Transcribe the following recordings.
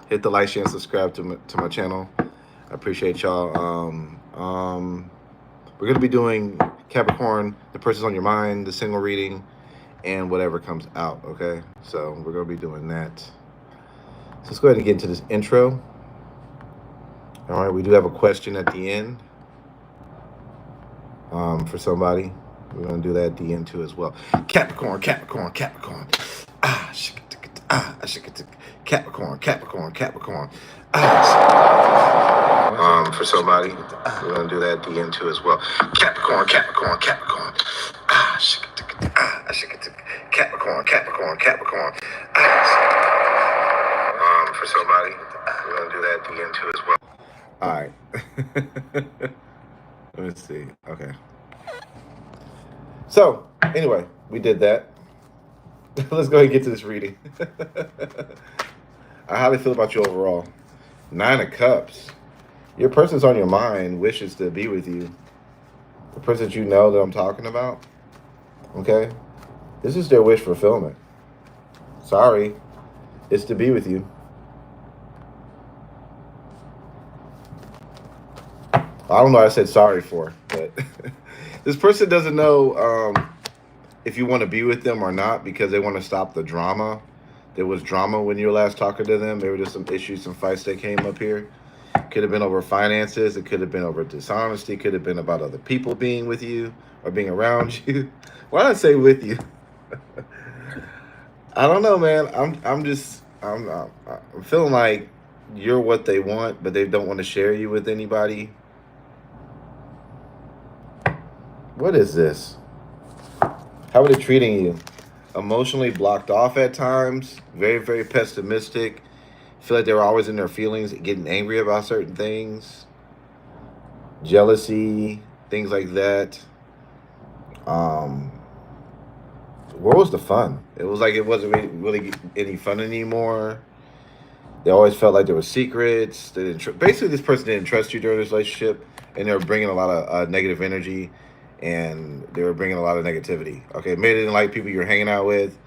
hit the like, share, and subscribe to my channel. I appreciate y'all. We're gonna be doing Capricorn, the person's on your mind, the single reading, and whatever comes out. Okay, so we're gonna be doing that. So let's go ahead and get into this intro. All right, we do have a question at the end for somebody. We're gonna do that at the end too as well. Capricorn, Capricorn, Capricorn. Capricorn, Capricorn, Capricorn. For somebody, we're gonna do that at the end too as well. Capricorn, Capricorn, Capricorn. Capricorn, Capricorn, Capricorn. For somebody, we're gonna do that at the end too as well. All right. Let me see. Okay. So, anyway, we did that. Let's go ahead and get to this reading. How do they feel about you overall? 9 of Cups. Your person's on your mind, wishes to be with you. The person that you know that I'm talking about, okay? This is their wish fulfillment. Sorry, it's to be with you. I don't know what I said sorry for, but this person doesn't know if you want to be with them or not because they want to stop the drama. There was drama when you were last talking to them. There were just some issues, some fights that came up here. Could have been over finances. It could have been over dishonesty. It could have been about other people being with you or being around you. Why did I say with you? I don't know, man. I'm feeling like you're what they want, but they don't want to share you with anybody. What is this? How are they treating you? Emotionally blocked off at times. Very, very pessimistic. Feel like they were always in their feelings, getting angry about certain things. Jealousy, things like that. Where was the fun? It was like it wasn't really any fun anymore. They always felt like there were secrets. They didn't basically, this person didn't trust you during this relationship, and they were bringing a lot of negative energy, and they were bringing a lot of negativity. Okay, maybe they didn't like people you were hanging out with.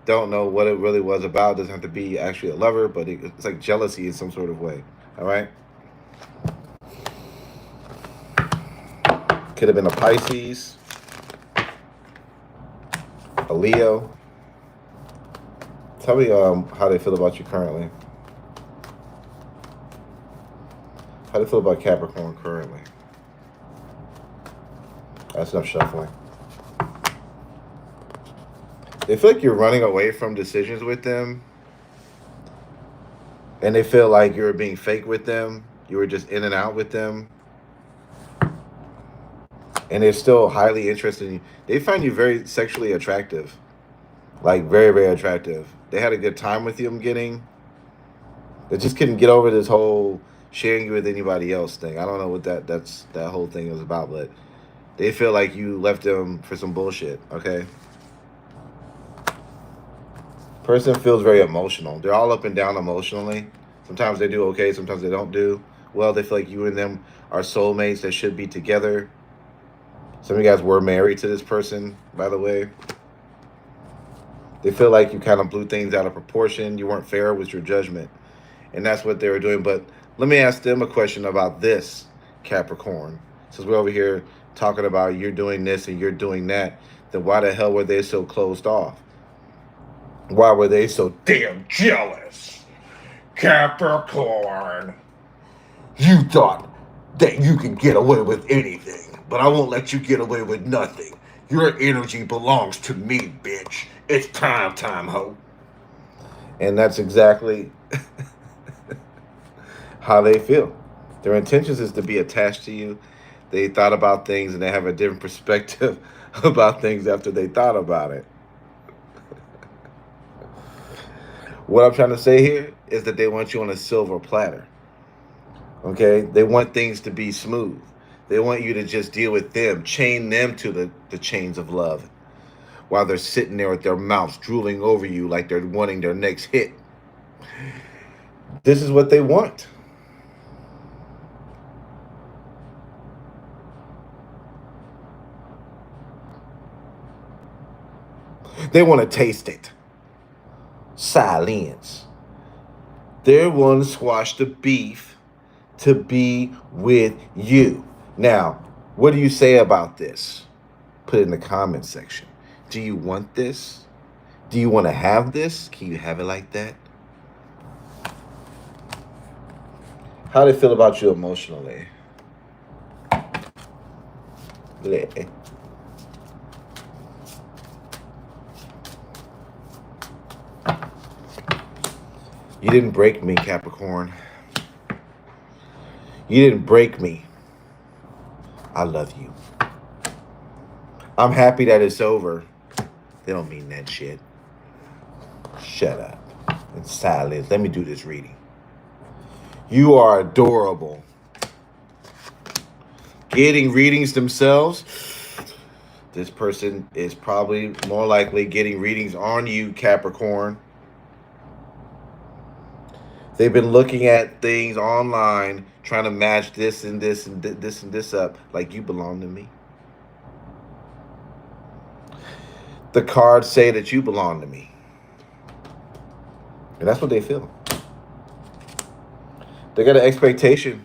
Don't know what it really was about. Doesn't have to be actually a lover, but it's like jealousy in some sort of way. All right. Could have been a Pisces, a Leo. Tell me how they feel about you currently. How do you feel about Capricorn currently? That's enough shuffling. They feel like you're running away from decisions with them. And they feel like you're being fake with them. You were just in and out with them. And they're still highly interested in you. They find you very sexually attractive. Like very, very attractive. They had a good time with you, I'm getting. They just couldn't get over this whole sharing you with anybody else thing. I don't know what that whole thing was about, but they feel like you left them for some bullshit, okay? Person feels very emotional. They're all up and down emotionally. Sometimes they do okay, sometimes they don't do well. They feel like you and them are soulmates that should be together. Some of you guys were married to this person, by the way. They feel like you kind of blew things out of proportion. You weren't fair with your judgment. And that's what they were doing. But let me ask them a question about this, Capricorn. Since we're over here talking about you're doing this and you're doing that, then why the hell were they so closed off? Why were they so damn jealous? Capricorn, you thought that you could get away with anything, but I won't let you get away with nothing. Your energy belongs to me, bitch. It's time, ho. And that's exactly how they feel. Their intentions is to be attached to you. They thought about things and they have a different perspective about things after they thought about it. What I'm trying to say here is that they want you on a silver platter. Okay? They want things to be smooth. They want you to just deal with them, chain them to the chains of love while they're sitting there with their mouths drooling over you like they're wanting their next hit. This is what they want. They want to taste it. Silence. They're willing to squash the beef to be with you. Now, what do you say about this? Put it in the comment section. Do you want this? Do you want to have this? Can you have it like that? How do they feel about you emotionally? Yeah. You didn't break me, Capricorn. You didn't break me. I love you. I'm happy that it's over. They don't mean that shit. Shut up. It's silence. Let me do this reading. You are adorable. Getting readings themselves. This person is probably more likely getting readings on you, Capricorn. They've been looking at things online, trying to match this and this and this and this up, like you belong to me. The cards say that you belong to me. And that's what they feel. They got an expectation.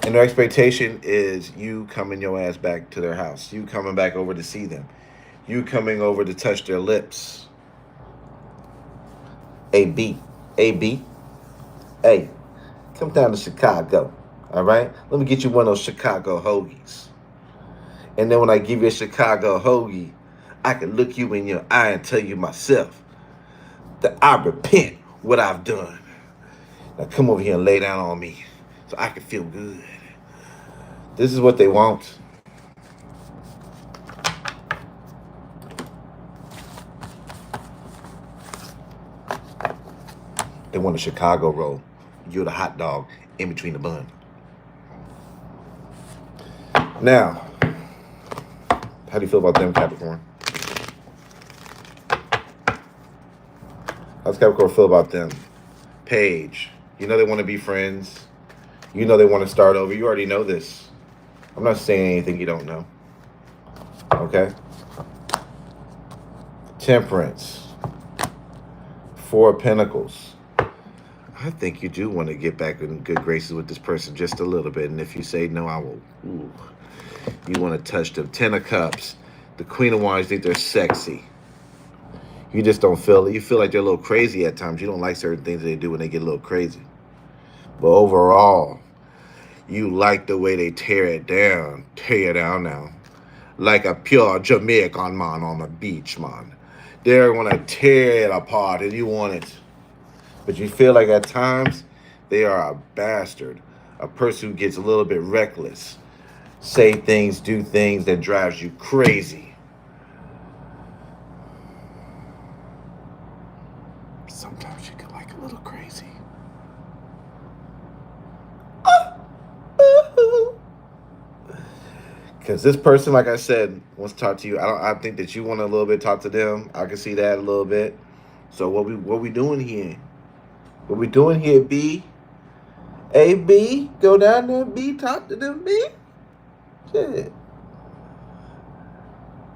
And their expectation is you coming your ass back to their house. You coming back over to see them. You coming over to touch their lips. AB. Hey, come down to Chicago. All right? Let me get you one of those Chicago hoagies. And then when I give you a Chicago hoagie, I can look you in your eye and tell you myself that I repent what I've done. Now come over here and lay down on me so I can feel good. This is what they want. They want a Chicago roll. You're the hot dog in between the bun. Now, how do you feel about them, Capricorn? How's Capricorn feel about them? Paige, you know they want to be friends. You know they want to start over. You already know this. I'm not saying anything you don't know. Okay? Temperance. Four of Pentacles. I think you do want to get back in good graces with this person just a little bit. And if you say no, I will. Ooh. You want to touch them. Ten of Cups. The Queen of Wands think they're sexy. You just don't feel it. You feel like they're a little crazy at times. You don't like certain things they do when they get a little crazy. But overall, you like the way they tear it down. Tear it down now. Like a pure Jamaican man on the beach, man. They're going to tear it apart and you want it. But you feel like at times they are a bastard. A person who gets a little bit reckless. Say things, do things that drives you crazy. Sometimes you can like a little crazy. Because this person, like I said, wants to talk to you. I think that you want to a little bit talk to them. I can see that a little bit. So what we doing here? What we doing here, B? Hey, B, go down there, B, talk to them, B. Shit.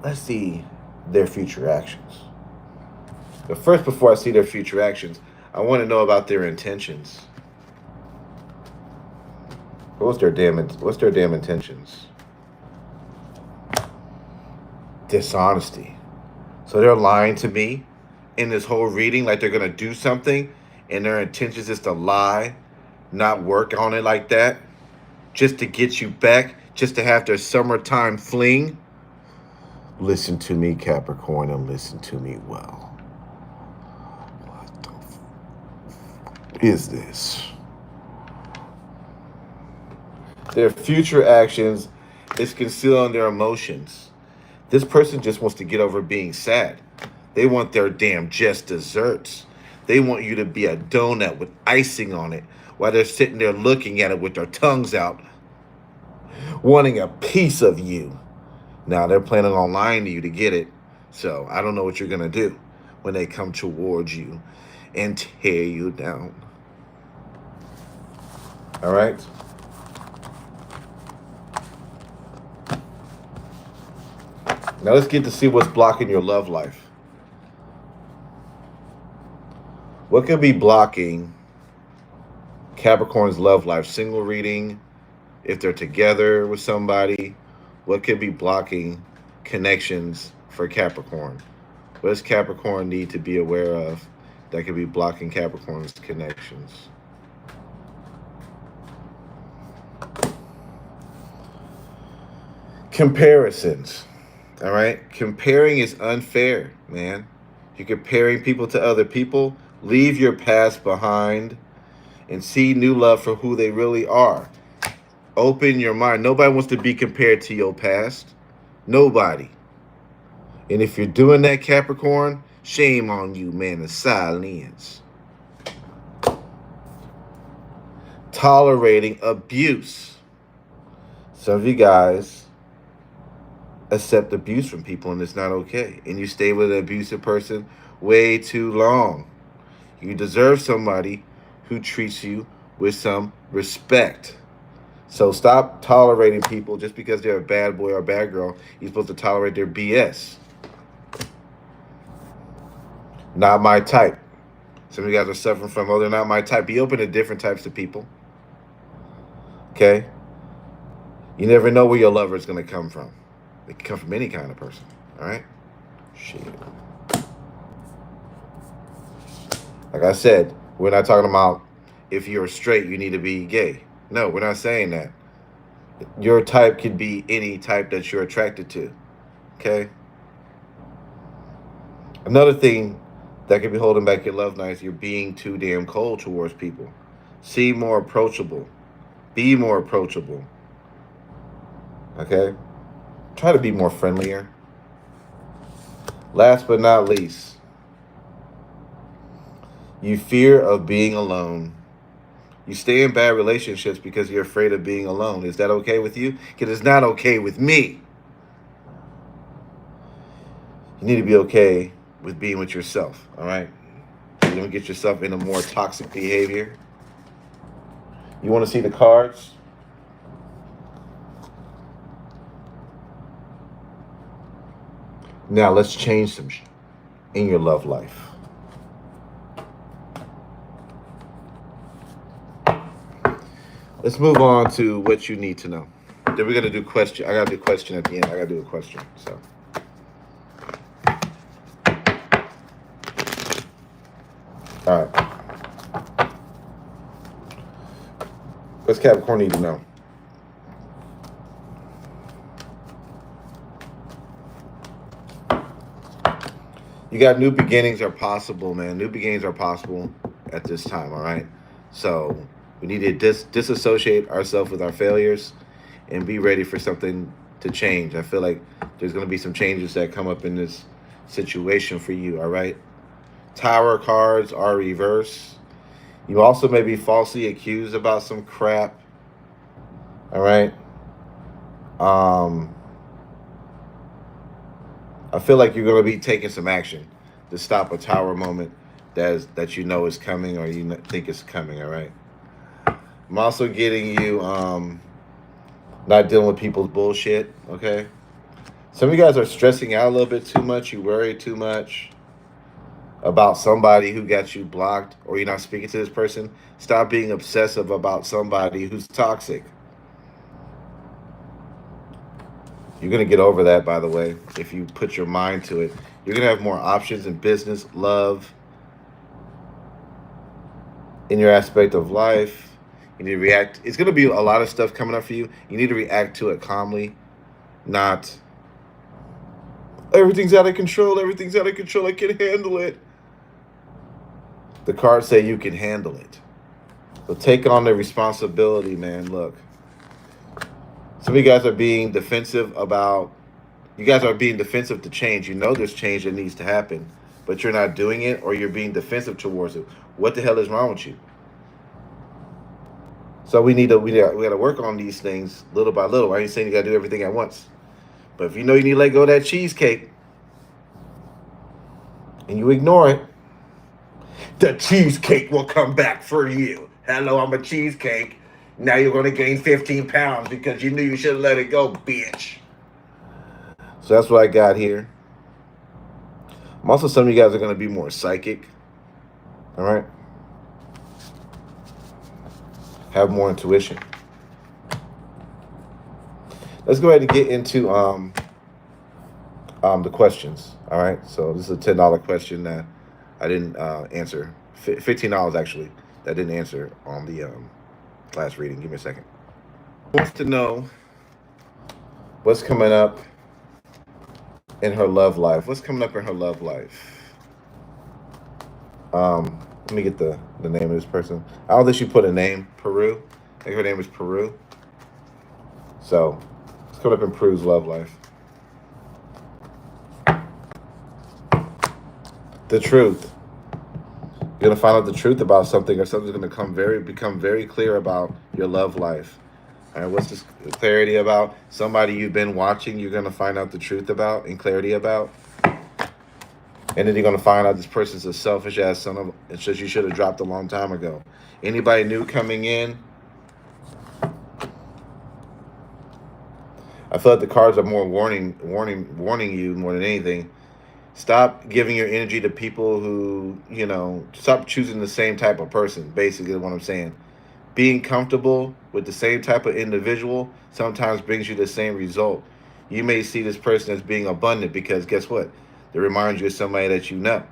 Let's see their future actions. But first, before I see their future actions, I want to know about their intentions. What's their damn intentions? Dishonesty. So they're lying to me in this whole reading like they're going to do something, and their intentions is to lie, not work on it like that, just to get you back, just to have their summertime fling. Listen to me, Capricorn, and listen to me well. What the is this? Their future actions is concealing their emotions. This person just wants to get over being sad. They want their damn just desserts. They want you to be a donut with icing on it while they're sitting there looking at it with their tongues out, wanting a piece of you. Now, they're planning on lying to you to get it. So I don't know what you're going to do when they come towards you and tear you down. All right? Now let's get to see what's blocking your love life. What could be blocking Capricorn's love life? Single reading, if they're together with somebody, what could be blocking connections for Capricorn? What does Capricorn need to be aware of that could be blocking Capricorn's connections? Comparisons. All right? Comparing is unfair, man. You're comparing people to other people. Leave your past behind and see new love for who they really are. Open your mind. Nobody wants to be compared to your past. Nobody. And if you're doing that, Capricorn, shame on you, man. The silence. Tolerating abuse. Some of you guys accept abuse from people and it's not okay. And you stay with an abusive person way too long. You deserve somebody who treats you with some respect. So stop tolerating people just because they're a bad boy or a bad girl. You're supposed to tolerate their BS. Not my type. Some of you guys are suffering from, oh, they're not my type. Be open to different types of people. Okay? You never know where your lover is going to come from. It can come from any kind of person. All right? Shit. Like I said, we're not talking about if you're straight, you need to be gay. No, we're not saying that. Your type could be any type that you're attracted to. Okay? Another thing that could be holding back your love life, you're being too damn cold towards people. Seem more approachable. Be more approachable. Okay? Try to be more friendlier. Last but not least, you fear of being alone. You stay in bad relationships because you're afraid of being alone. Is that okay with you? Because it's not okay with me. You need to be okay with being with yourself, all right? You don't get yourself into more toxic behavior. You want to see the cards? Now let's change some in your love life. Let's move on to what you need to know. Then we're going to do question. I got to do question at the end. I got to do a question. So. All right. What's Capricorn need to know? You got new beginnings are possible, man. New beginnings are possible at this time, all right? So we need to disassociate ourselves with our failures and be ready for something to change. I feel like there's going to be some changes that come up in this situation for you, all right? Tower cards are reversed. You also may be falsely accused about some crap, all right? I feel like you're going to be taking some action to stop a tower moment that you know is coming or you think is coming, all right? I'm also getting you not dealing with people's bullshit, okay? Some of you guys are stressing out a little bit too much. You worry too much about somebody who got you blocked or you're not speaking to this person. Stop being obsessive about somebody who's toxic. You're going to get over that, by the way, if you put your mind to it. You're going to have more options in business, love, in your aspect of life. You need to react. It's going to be a lot of stuff coming up for you. You need to react to it calmly, not everything's out of control. Everything's out of control. I can handle it. The cards say you can handle it. So take on the responsibility, man. Look. Some of you guys are being defensive to change. You know there's change that needs to happen, but you're not doing it or you're being defensive towards it. What the hell is wrong with you? So we got to work on these things little by little. I ain't saying you got to do everything at once. But if you know you need to let go of that cheesecake and you ignore it, the cheesecake will come back for you. Hello, I'm a cheesecake. Now you're going to gain 15 pounds because you knew you should have let it go, bitch. So that's what I got here. Also, some of you guys are going to be more psychic. All right. Have more intuition. Let's go ahead and get into the questions. All right. So this is a $10 question that I didn't answer. $15 actually that I didn't answer on the last reading. Give me a second. Wants to know what's coming up in her love life. What's coming up in her love life? Let me get the name of this person. I don't think she put a name. Peru. I think her name is Peru. So it's coming up in Peru's love life. The truth. You're gonna find out the truth about something, or something's gonna become very clear about your love life. All right, what's this clarity about? Somebody you've been watching, you're gonna find out the truth about and clarity about. And then you're gonna find out this person's a selfish ass son of. It's just you should have dropped a long time ago. Anybody new coming in? I feel like the cards are more warning you more than anything. Stop giving your energy to people who, stop choosing the same type of person, basically what I'm saying. Being comfortable with the same type of individual sometimes brings you the same result. You may see this person as being abundant because guess what? They remind you of somebody that you know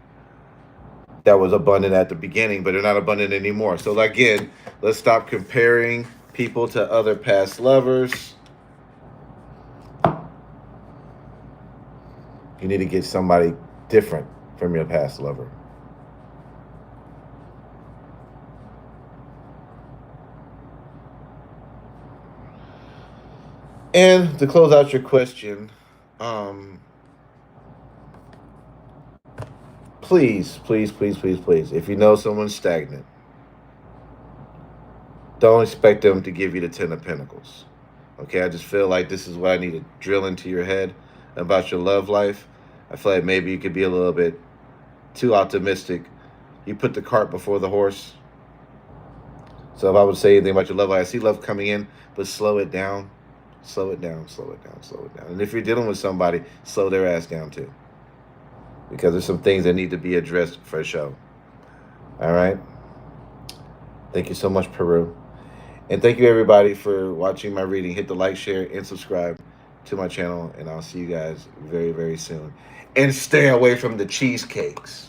that was abundant at the beginning, but they're not abundant anymore. So again, let's stop comparing people to other past lovers. You need to get somebody different from your past lover. And to close out your question, please, if you know someone's stagnant, don't expect them to give you the 10 of Pentacles. Okay, I just feel like this is what I need to drill into your head about your love life. I feel like maybe you could be a little bit too optimistic. You put the cart before the horse. So if I would say anything about your love life, I see love coming in, but slow it down. Slow it down. And if you're dealing with somebody, slow their ass down too. Because there's some things that need to be addressed for sure. All right? Thank you so much, Peru. And thank you, everybody, for watching my reading. Hit the like, share, and subscribe to my channel. And I'll see you guys very, very soon. And stay away from the cheesecakes.